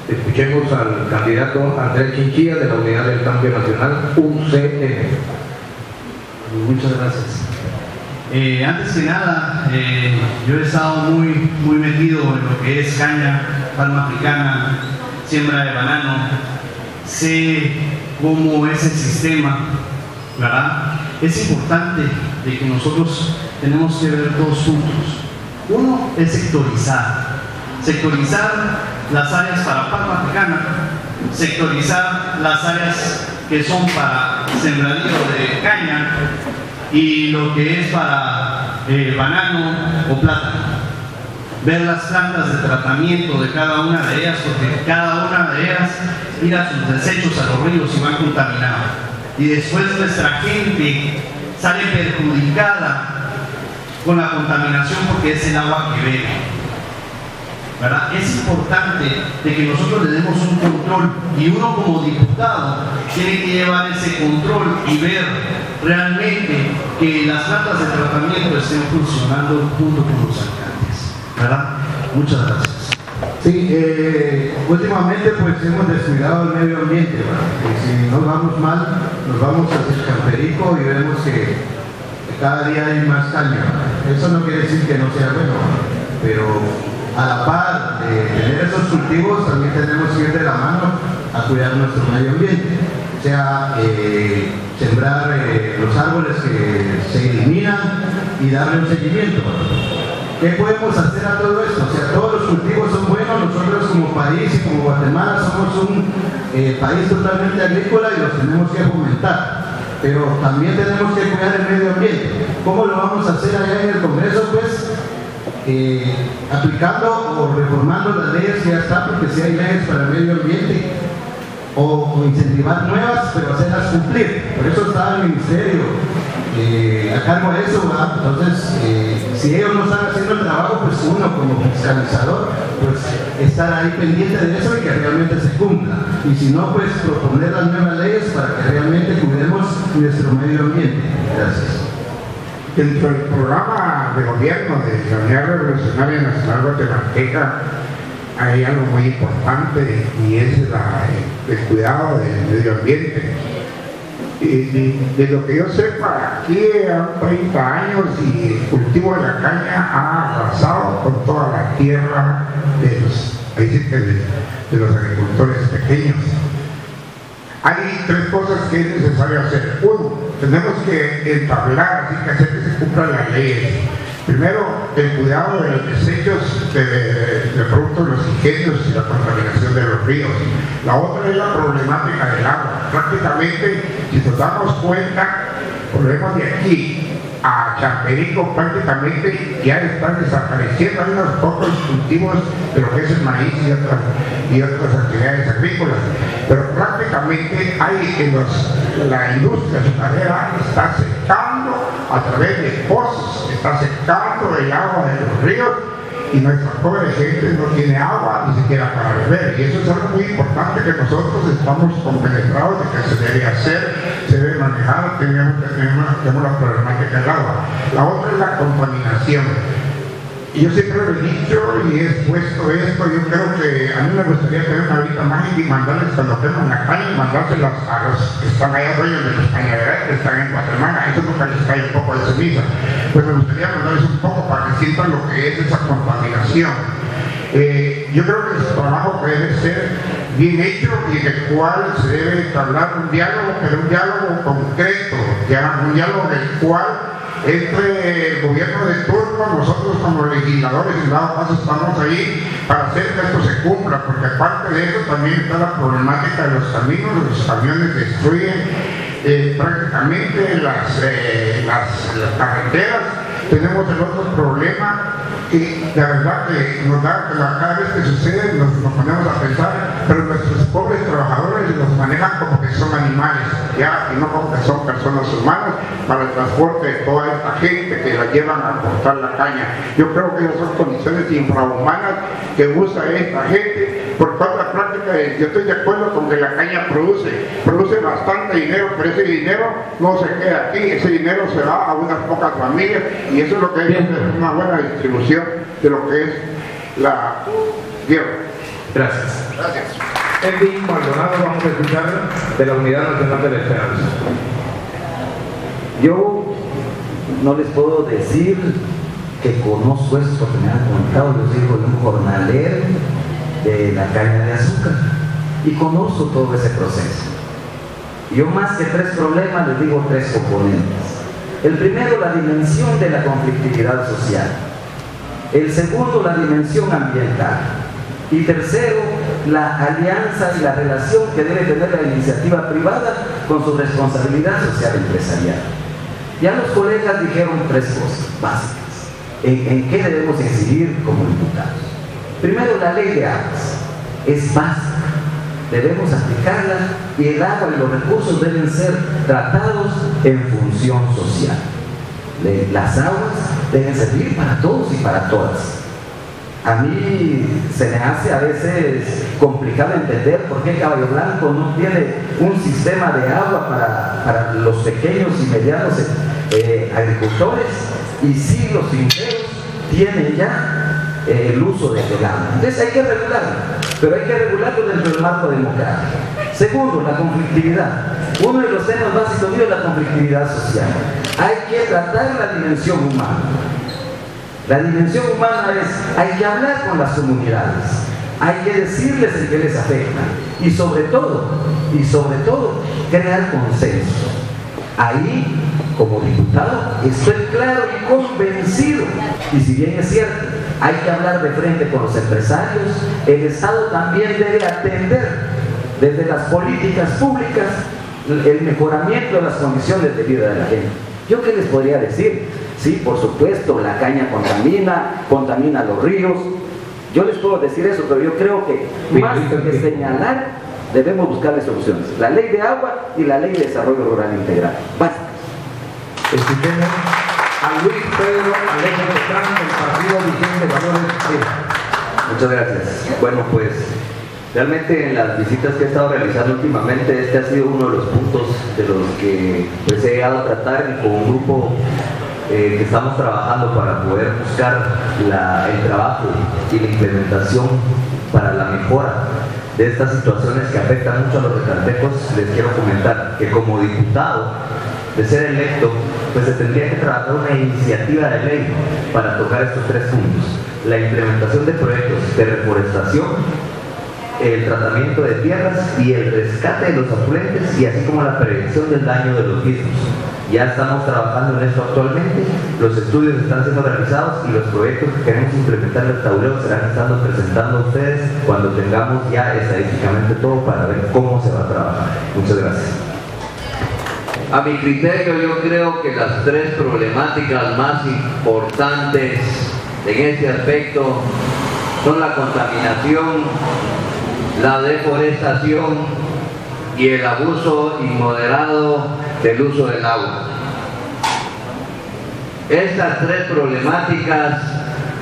Escuchemos al candidato Andrés Chinchilla de la Unidad del Cambio Nacional, UCN. Muchas gracias. Antes que nada, yo he estado muy metido en lo que es caña, palma africana, siembra de banano. Sé cómo es el sistema, ¿verdad? Es importante de que nosotros tenemos que ver dos puntos. Uno es sectorizar las áreas para palma africana, sectorizar las áreas que son para sembradío de caña y lo que es para banano o plátano. Ver las plantas de tratamiento de cada una de ellas, porque cada una de ellas tira sus desechos a los ríos y van contaminados. Y después nuestra gente sale perjudicada con la contaminación porque es el agua que bebe, ¿verdad? Es importante de que nosotros le demos un control y uno como diputado tiene que llevar ese control y ver realmente que las plantas de tratamiento estén funcionando junto con los alcaldes, ¿verdad? Muchas gracias. Sí, últimamente pues hemos descuidado el medio ambiente, ¿verdad? Y si nos vamos mal, nos vamos hacia el Camperico y vemos que cada día hay más caña. Eso no quiere decir que no sea bueno, pero a la par de tener esos cultivos también tenemos que ir de la mano a cuidar nuestro medio ambiente, o sea, sembrar los árboles que se eliminan y darle un seguimiento. ¿Qué podemos hacer a todo esto? O sea, todos los cultivos son buenos, nosotros como país y como Guatemala somos un país totalmente agrícola y los tenemos que fomentar, pero también tenemos que cuidar el medio ambiente. ¿Cómo lo vamos a hacer allá en el Congreso? Pues aplicando o reformando las leyes que ya están, porque si hay leyes para el medio ambiente, o incentivar nuevas, pero hacerlas cumplir. Por eso está el ministerio a cargo de eso, ¿verdad? Entonces, si ellos no están haciendo el trabajo, pues uno como fiscalizador, pues estar ahí pendiente de eso y que realmente se cumpla. Y si no, pues proponer las nuevas leyes para que realmente cuidemos nuestro medio ambiente. Gracias. Dentro del programa de gobierno de la Unidad Revolucionaria Nacional Guatemalteca hay algo muy importante y es el cuidado del medio ambiente. De lo que yo sepa, aquí han 30 años y el cultivo de la caña ha arrasado con toda la tierra de los agricultores pequeños. Hay tres cosas que es necesario hacer. Uno, tenemos que entablar, así que hacer que se cumplan las leyes. Primero, el cuidado de los desechos de productos de los ingenios y la contaminación de los ríos. La otra es la problemática del agua. Prácticamente, si nos damos cuenta, volvemos de aquí a Camperico, prácticamente ya están desapareciendo. Hay unos pocos cultivos de lo que es el maíz y otras actividades agrícolas, pero prácticamente hay la industria azucarera está secando a través de pozos, está secando el agua de los ríos y nuestra pobre gente no tiene agua ni siquiera para beber, y eso es algo muy importante que nosotros estamos compenetrados de que se debe hacer, se debe manejar. Tenemos la problemática del agua. La otra es la contaminación. Y yo siempre lo he dicho y he expuesto esto. Yo creo que a mí me gustaría tener una varita mágica y mandarles cuando tengan la caña y mandárselas a los que están allá dueños de los cañaverales que están en Guatemala. Eso nunca les cae un poco de ceniza. Pues me gustaría mandarles un poco para que sientan lo que es esa contaminación. Yo creo que ese trabajo debe ser bien hecho y en el cual se debe entablar un diálogo, pero un diálogo concreto, un diálogo en el cual entre el gobierno de turno, nosotros como legisladores, en dado caso estamos ahí para hacer que esto se cumpla, porque aparte de eso también está la problemática de los caminos. Los camiones destruyen prácticamente las carreteras. Tenemos el otro problema y la verdad que nos da cada vez que sucede nos ponemos a pensar, pero nuestros pobres trabajadores los manejan como que son animales, ya, y no como que son personas humanas para el transporte de toda esta gente que la llevan a cortar la caña. Yo creo que esas son condiciones infrahumanas que usa esta gente, porque otra práctica es, yo estoy de acuerdo con que la caña produce bastante dinero, pero ese dinero no se queda aquí, ese dinero se va a unas pocas familias, y eso es lo que es una buena distribución de lo que es la guerra. Gracias. Gracias. Edwin Maldonado, vamos a escuchar de la Unidad Nacional de la Esperanza. Yo no les puedo decir que conozco esto porque me han contado, yo soy hijo de un jornalero de la caña de azúcar y conozco todo ese proceso. Yo más que 3 problemas les digo 3 componentes. El primero, la dimensión de la conflictividad social. El segundo, la dimensión ambiental. Y tercero, la alianza y la relación que debe tener la iniciativa privada con su responsabilidad social empresarial. Ya los colegas dijeron 3 cosas básicas. ¿En qué debemos incidir como diputados? Primero, la ley de aguas. Es básica. Debemos aplicarla y el agua y los recursos deben ser tratados en función social. Las aguas deben servir para todos y para todas. A mí se me hace a veces complicado entender por qué Caballo Blanco no tiene un sistema de agua para los pequeños y medianos agricultores, y sí los finqueros tienen ya el uso de este agua. Entonces hay que regularlo, pero hay que regularlo dentro del marco democrático. Segundo, la conflictividad. Uno de los temas básicos míos es la conflictividad social. Hay que tratar la dimensión humana. La dimensión humana es, hay que hablar con las comunidades, hay que decirles el que les afecta y sobre todo, crear consenso. Ahí, como diputado, estoy claro y convencido, y si bien es cierto, hay que hablar de frente con los empresarios, el Estado también debe atender desde las políticas públicas el mejoramiento de las condiciones de vida de la gente. ¿Yo qué les podría decir? Sí, por supuesto, la caña contamina los ríos. Yo les puedo decir eso, pero yo creo que más que señalar, debemos buscarle soluciones. La ley de agua y la ley de desarrollo rural integral. Basta. Escuchemos a Luis Pedro Alejo Beltrán, del Partido Vigente Valores. Muchas gracias. Bueno, pues realmente en las visitas que he estado realizando últimamente, este ha sido uno de los puntos de los que pues, he llegado a tratar con un grupo que estamos trabajando para poder buscar el trabajo y la implementación para la mejora de estas situaciones que afectan mucho a los retaltecos. Les quiero comentar que como diputado, de ser electo, pues se tendría que trabajar una iniciativa de ley para tocar estos 3 puntos: la implementación de proyectos de reforestación, el tratamiento de tierras y el rescate de los afluentes, y así como la prevención del daño de los mismos. Ya estamos trabajando en esto actualmente, los estudios están siendo realizados y los proyectos que queremos implementar en el tablero serán estando presentando a ustedes cuando tengamos ya estadísticamente todo para ver cómo se va a trabajar. Muchas gracias. A mi criterio, yo creo que las 3 problemáticas más importantes en este aspecto son la contaminación, la deforestación y el abuso inmoderado del uso del agua. Estas 3 problemáticas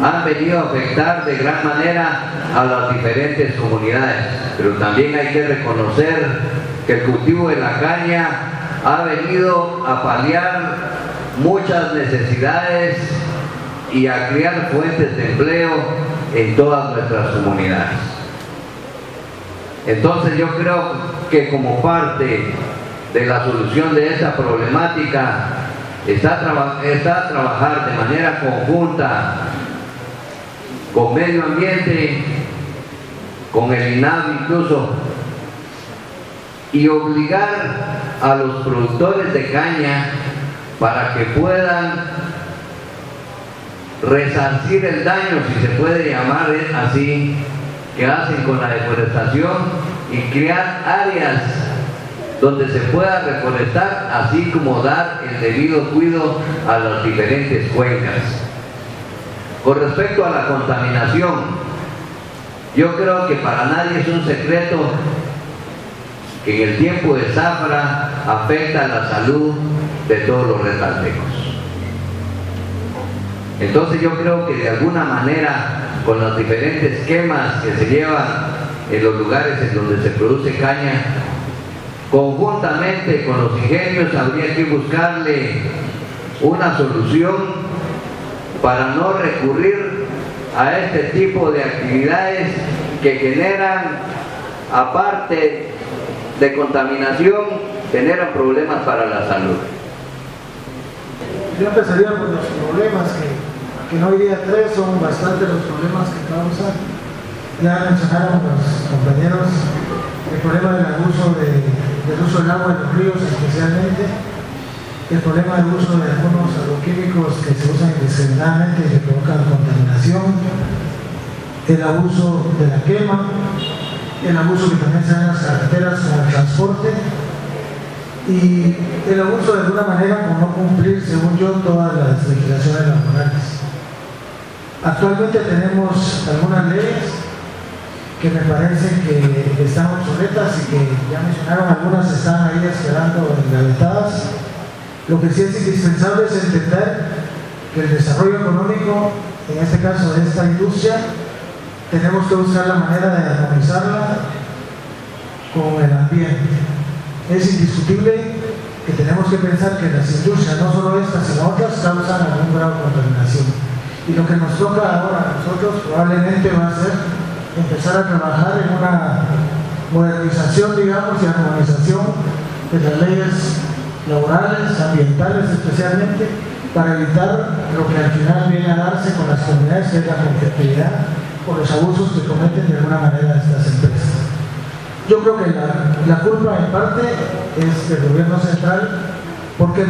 han venido a afectar de gran manera a las diferentes comunidades, pero también hay que reconocer que el cultivo de la caña ha venido a paliar muchas necesidades y a crear fuentes de empleo en todas nuestras comunidades. Entonces yo creo que como parte de la solución de esta problemática está trabajar de manera conjunta con medio ambiente, con el INAV incluso, y obligar a los productores de caña para que puedan resarcir el daño, si se puede llamar así, que hacen con la deforestación, y crear áreas donde se pueda reforestar, así como dar el debido cuidado a las diferentes cuencas. Con respecto a la contaminación, yo creo que para nadie es un secreto que en el tiempo de zafra afecta la salud de todos los retaltecos. Entonces yo creo que de alguna manera, con los diferentes quemas que se llevan en los lugares en donde se produce caña, conjuntamente con los ingenios habría que buscarle una solución para no recurrir a este tipo de actividades que generan, aparte de contaminación, generan problemas para la salud. Yo empezaría por los problemas que no hoy día 3 son bastante los problemas que causan. Ya mencionaron los compañeros el problema del uso del agua en los ríos especialmente, el problema del uso de algunos agroquímicos que se usan indiscriminadamente y que provocan contaminación, el abuso de la quema, el abuso que también se da en las carreteras con el transporte y el abuso de alguna manera por no cumplir, según yo, todas las legislaciones laborales. Actualmente tenemos algunas leyes que me parecen que están obsoletas y que ya mencionaron, algunas están ahí esperando engavetadas. Lo que sí es indispensable es entender que el desarrollo económico, en este caso de esta industria, tenemos que buscar la manera de armonizarla con el ambiente. Es indiscutible que tenemos que pensar que las industrias, no solo estas sino otras, causan algún grado de contaminación. Y lo que nos toca ahora a nosotros probablemente va a ser empezar a trabajar en una modernización, digamos, y armonización de las leyes laborales, ambientales especialmente, para evitar lo que al final viene a darse con las comunidades, que es la competitividad o los abusos que cometen de alguna manera estas empresas. Yo creo que la culpa en parte es del gobierno central, porque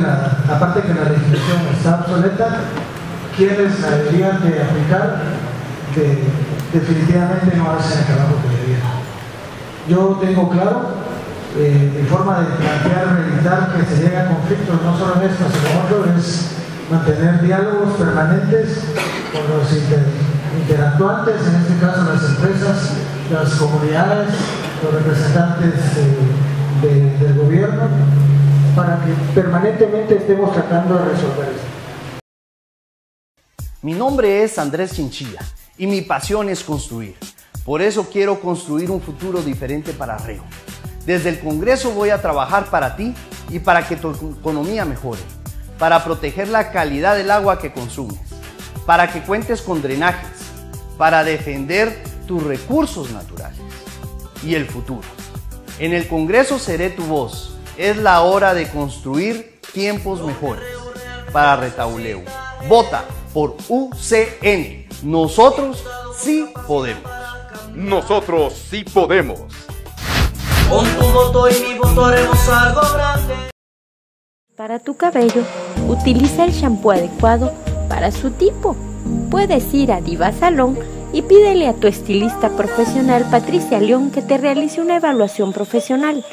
aparte que la legislación está obsoleta, quienes la deberían de aplicar, que definitivamente no hacen el trabajo que deberían. Yo tengo claro mi forma de plantear, evitar que se llegue a conflictos, no solo en esto, sino en otros, es mantener diálogos permanentes con los interactuantes, en este caso las empresas, las comunidades, los representantes del gobierno, para que permanentemente estemos tratando de resolver esto. Mi nombre es Andrés Chinchilla y mi pasión es construir. Por eso quiero construir un futuro diferente para Reo. Desde el Congreso voy a trabajar para ti y para que tu economía mejore, para proteger la calidad del agua que consumes, para que cuentes con drenajes, para defender tus recursos naturales y el futuro. En el Congreso seré tu voz. Es la hora de construir tiempos mejores para Retauleu. Vota por UCN. Nosotros sí podemos. Nosotros sí podemos. Con tu voto y mi voto haremos algo grande. Para tu cabello, utiliza el shampoo adecuado para su tipo. Puedes ir a Diva Salón y pídele a tu estilista profesional Patricia León que te realice una evaluación profesional.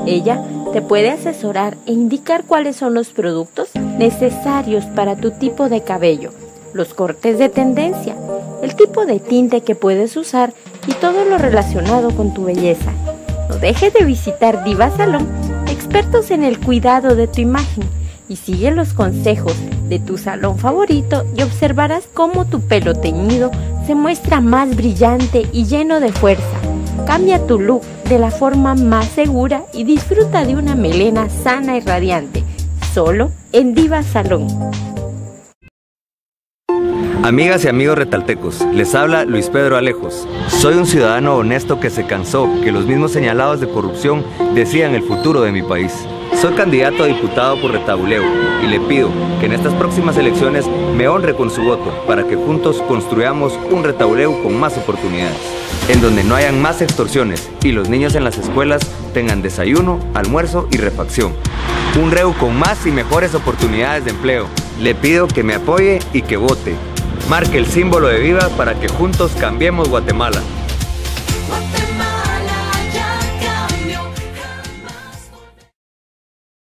Ella te puede asesorar e indicar cuáles son los productos necesarios para tu tipo de cabello, los cortes de tendencia, el tipo de tinte que puedes usar y todo lo relacionado con tu belleza. No dejes de visitar Diva Salón, expertos en el cuidado de tu imagen, y sigue los consejos de tu salón favorito y observarás cómo tu pelo teñido se muestra más brillante y lleno de fuerza. Cambia tu look de la forma más segura y disfruta de una melena sana y radiante, solo en Diva Salón. Amigas y amigos retaltecos, les habla Luis Pedro Alejos. Soy un ciudadano honesto que se cansó que los mismos señalados de corrupción decidan el futuro de mi país. Soy candidato a diputado por Retauleu y le pido que en estas próximas elecciones me honre con su voto para que juntos construyamos un Retauleu con más oportunidades, en donde no hayan más extorsiones y los niños en las escuelas tengan desayuno, almuerzo y refacción. Un Reu con más y mejores oportunidades de empleo. Le pido que me apoye y que vote. Marque el símbolo de Viva para que juntos cambiemos Guatemala. Guatemala.